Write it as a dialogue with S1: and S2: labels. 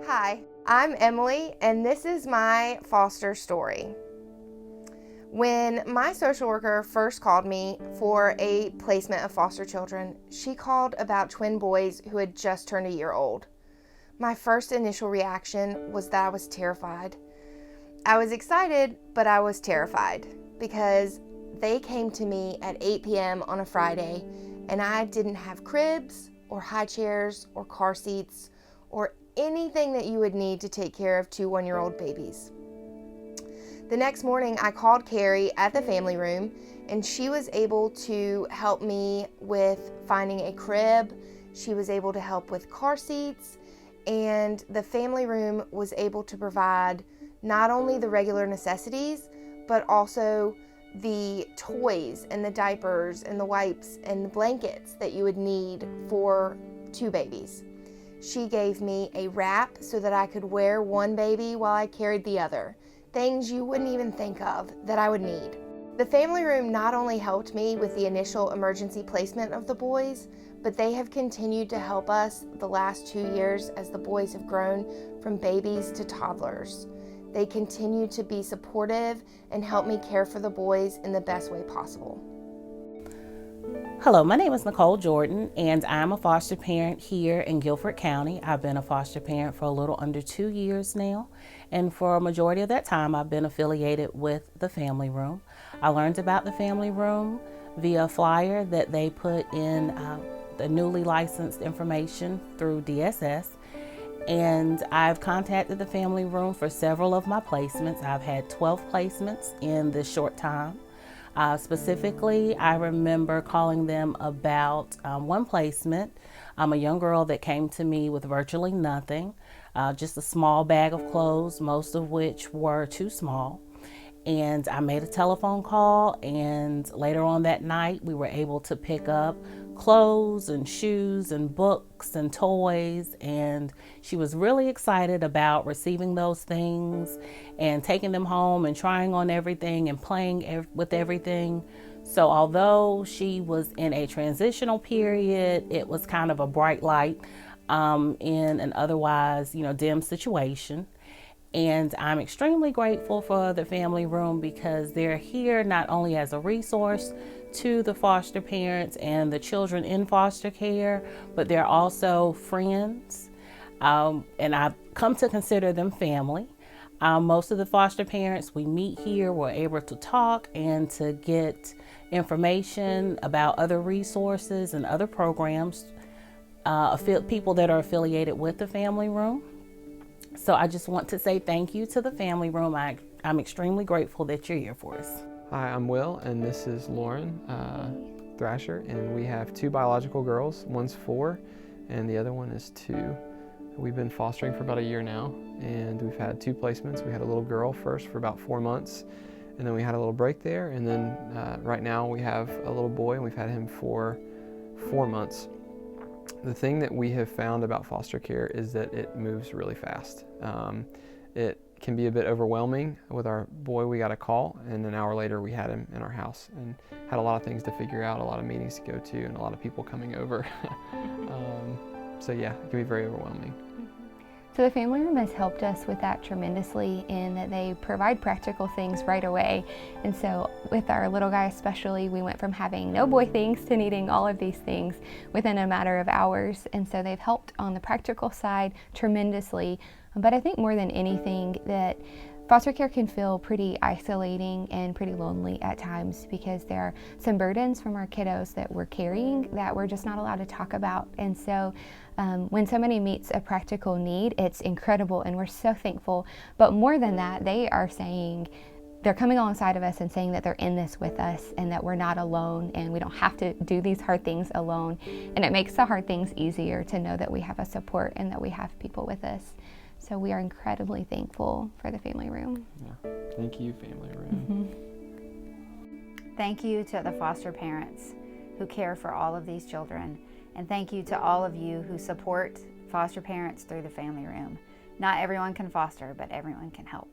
S1: Hi, I'm Emily, and this is my foster story. When my social worker first called me for a placement of foster children, she called about twin boys who had just turned a year old. My first initial reaction was that I was terrified. I was excited, but I was terrified because they came to me at 8 p.m. on a Friday, and I didn't have cribs or high chairs or car seats or anything that you would need to take care of two one-year-old babies. The next morning, I called Carrie at the family room, and she was able to help me with finding a crib. She was able to help with car seats, and the family room was able to provide not only the regular necessities, but also the toys and the diapers and the wipes and the blankets that you would need for two babies. She gave me a wrap so that I could wear one baby while I carried the other. Things you wouldn't even think of that I would need. The family room not only helped me with the initial emergency placement of the boys, but they have continued to help us the last 2 years as the boys have grown from babies to toddlers. They continue to be supportive and help me care for the boys in the best way possible.
S2: Hello, my name is Nicole Jordan, and I'm a foster parent here in Guilford County. I've been a foster parent for a little under 2 years now, and for a majority of that time, I've been affiliated with the Family Room. I learned about the Family Room via a flyer that they put in the newly licensed information through DSS, and I've contacted the Family Room for several of my placements. I've had 12 placements in this short time. Specifically, I remember calling them about one placement, a young girl that came to me with virtually nothing, just a small bag of clothes, most of which were too small. And I made a telephone call, and later on that night, we were able to pick up clothes and shoes and books and toys, and she was really excited about receiving those things and taking them home and trying on everything and playing with everything. So although she was in a transitional period, it was kind of a bright light in an otherwise, dim situation. And I'm extremely grateful for the Family Room because they're here not only as a resource to the foster parents and the children in foster care, but they're also friends. And I've come to consider them family. Most of the foster parents we meet here, we're able to talk and to get information about other resources and other programs, people that are affiliated with the Family Room. So I just want to say thank you to the Family Room. I'm extremely grateful that you're here for us.
S3: Hi, I'm Will, and this is Lauren Thrasher, and we have two biological girls. One's 4, and the other one is 2. We've been fostering for about a year now, and we've had 2 placements. We had a little girl first for about 4 months, and then we had a little break there, and then right now we have a little boy, and we've had him for 4 months. The thing that we have found about foster care is that it moves really fast. It can be a bit overwhelming. With our boy, we got a call, and an hour later we had him in our house and had a lot of things to figure out, a lot of meetings to go to, and a lot of people coming over. So yeah, it can be very overwhelming.
S4: So the Family Room has helped us with that tremendously in that they provide practical things right away. And so with our little guy especially, we went from having no boy things to needing all of these things within a matter of hours. And so they've helped on the practical side tremendously. But I think more than anything that foster care can feel pretty isolating and pretty lonely at times because there are some burdens from our kiddos that we're carrying that we're just not allowed to talk about. And so when somebody meets a practical need, it's incredible and we're so thankful. But more than that, they are saying, they're coming alongside of us and saying that they're in this with us and that we're not alone and we don't have to do these hard things alone. And it makes the hard things easier to know that we have a support and that we have people with us. So we are incredibly thankful for the Family Room.
S3: Yeah. Thank you, Family Room.
S5: Mm-hmm. Thank you to the foster parents who care for all of these children. And thank you to all of you who support foster parents through the Family Room. Not everyone can foster, but everyone can help.